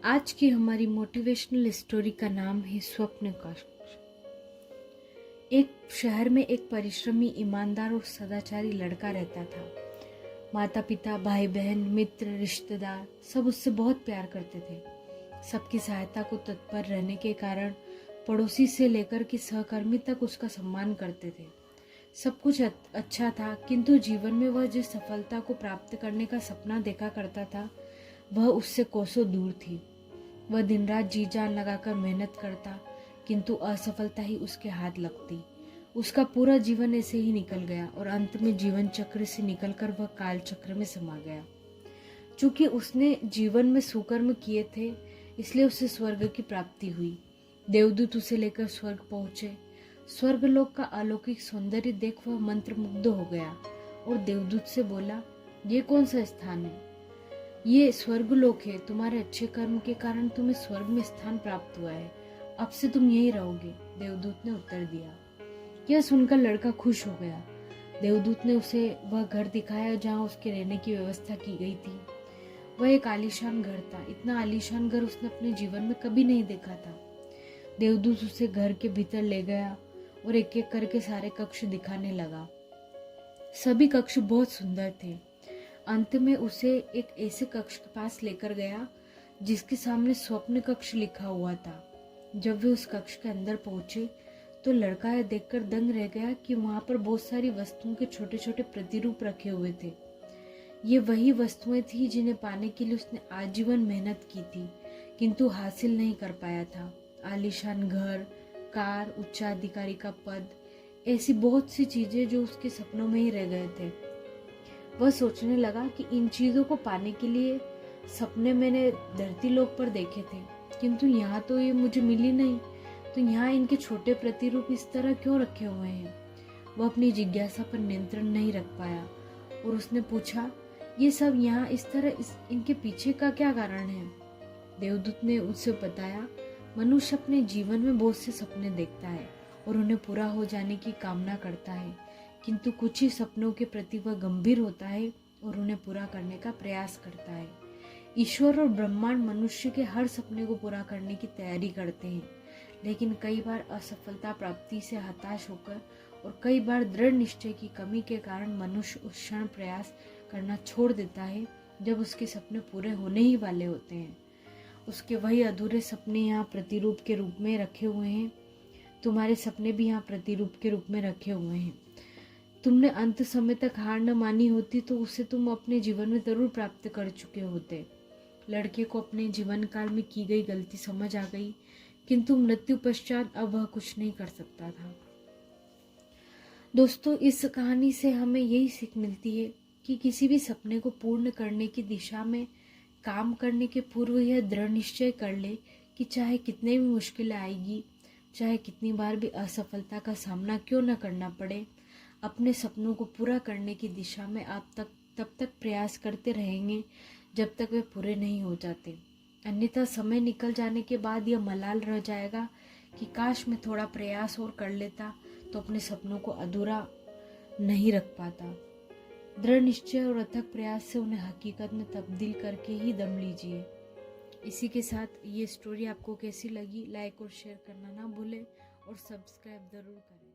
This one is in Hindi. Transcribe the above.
आज की हमारी मोटिवेशनल स्टोरी का नाम है स्वप्न कक्ष। एक शहर में एक परिश्रमी, ईमानदार और सदाचारी लड़का रहता था। माता पिता, भाई बहन, मित्र, रिश्तेदार सब उससे बहुत प्यार करते थे। सबकी सहायता को तत्पर रहने के कारण पड़ोसी से लेकर के सहकर्मी तक उसका सम्मान करते थे। सब कुछ अच्छा था, किंतु जीवन में वह जिस सफलता को प्राप्त करने का सपना देखा करता था वह उससे कोसों दूर थी। वह दिन रात जी जान लगाकर मेहनत करता, किंतु असफलता ही उसके हाथ लगती। उसका पूरा जीवन ऐसे ही निकल गया और अंत में जीवन चक्र से निकलकर वह काल चक्र में समा गया। चूंकि उसने जीवन में सुकर्म किए थे, इसलिए उसे स्वर्ग की प्राप्ति हुई। देवदूत उसे लेकर स्वर्ग पहुंचे। स्वर्गलोक का अलौकिक सौंदर्य देख वह मंत्रमुग्ध हो गया और देवदूत से बोला, ये कौन सा स्थान है? ये स्वर्गलोक है। तुम्हारे अच्छे कर्म के कारण तुम्हें स्वर्ग में स्थान प्राप्त हुआ है। अब से तुम यहीं रहोगे। देवदूत ने उत्तर दिया। यह सुनकर लड़का खुश हो गया। देवदूत ने उसे वह घर दिखाया जहाँ उसके रहने की व्यवस्था की गई थी। वह एक आलीशान घर था। इतना आलीशान घर उसने अपने जीवन में कभी नहीं देखा था। देवदूत उसे घर के भीतर ले गया और एक एक करके सारे कक्ष दिखाने लगा। सभी कक्ष बहुत सुंदर थे। अंत में उसे एक ऐसे कक्ष के पास लेकर गया जिसके सामने स्वप्न कक्ष लिखा हुआ था। जब वे उस कक्ष के अंदर पहुंचे तो लड़का यह देखकर दंग रह गया कि वहां पर बहुत सारी वस्तुओं के छोटे छोटे प्रतिरूप रखे हुए थे। ये वही वस्तुएं थी जिन्हें पाने के लिए उसने आजीवन मेहनत की थी, किंतु हासिल नहीं कर पाया था। आलीशान घर, कार, उच्चाधिकारी का पद, ऐसी बहुत सी चीजें जो उसके सपनों में ही रह गए थे। वह सोचने लगा कि इन चीजों को पाने के लिए सपने मैंने धरती लोक पर देखे थे, किंतु यहाँ तो ये मुझे मिली नहीं। तो यहाँ इनके छोटे प्रतिरूप इस तरह क्यों रखे हुए हैं? वह अपनी जिज्ञासा पर नियंत्रण नहीं रख पाया और उसने पूछा, ये सब यहाँ इस तरह इनके पीछे का क्या कारण है? देवदूत ने उससे बताया, मनुष्य अपने जीवन में बहुत से सपने देखता है और उन्हें पूरा हो जाने की कामना करता है, किंतु कुछ ही सपनों के प्रति वह गंभीर होता है और उन्हें पूरा करने का प्रयास करता है। ईश्वर और ब्रह्मांड मनुष्य के हर सपने को पूरा करने की तैयारी करते हैं, लेकिन कई बार असफलता प्राप्ति से हताश होकर और कई बार दृढ़ निश्चय की कमी के कारण मनुष्य उस क्षण प्रयास करना छोड़ देता है जब उसके सपने पूरे होने ही वाले होते हैं। उसके वही अधूरे सपने यहाँ प्रतिरूप के रूप में रखे हुए हैं। तुम्हारे सपने भी यहाँ प्रतिरूप के रूप में रखे हुए हैं। तुमने अंत समय तक हार न मानी होती तो उसे तुम अपने जीवन में जरूर प्राप्त कर चुके होते। लड़के को अपने जीवन काल में की गई गलती समझ आ गई, किंतु मृत्यु पश्चात अब वह कुछ नहीं कर सकता था। दोस्तों, इस कहानी से हमें यही सीख मिलती है कि किसी भी सपने को पूर्ण करने की दिशा में काम करने के पूर्व यह दृढ़ निश्चय कर ले कि चाहे कितने भी मुश्किलें आएगी, चाहे कितनी बार भी असफलता का सामना क्यों न करना पड़े, अपने सपनों को पूरा करने की दिशा में आप तब तक प्रयास करते रहेंगे जब तक वे पूरे नहीं हो जाते। अन्यथा समय निकल जाने के बाद यह मलाल रह जाएगा कि काश मैं थोड़ा प्रयास और कर लेता तो अपने सपनों को अधूरा नहीं रख पाता। दृढ़ निश्चय और अथक प्रयास से उन्हें हकीकत में तब्दील करके ही दम लीजिए। इसी के साथ ये स्टोरी आपको कैसी लगी, लाइक और शेयर करना ना भूलें और सब्सक्राइब ज़रूर करें।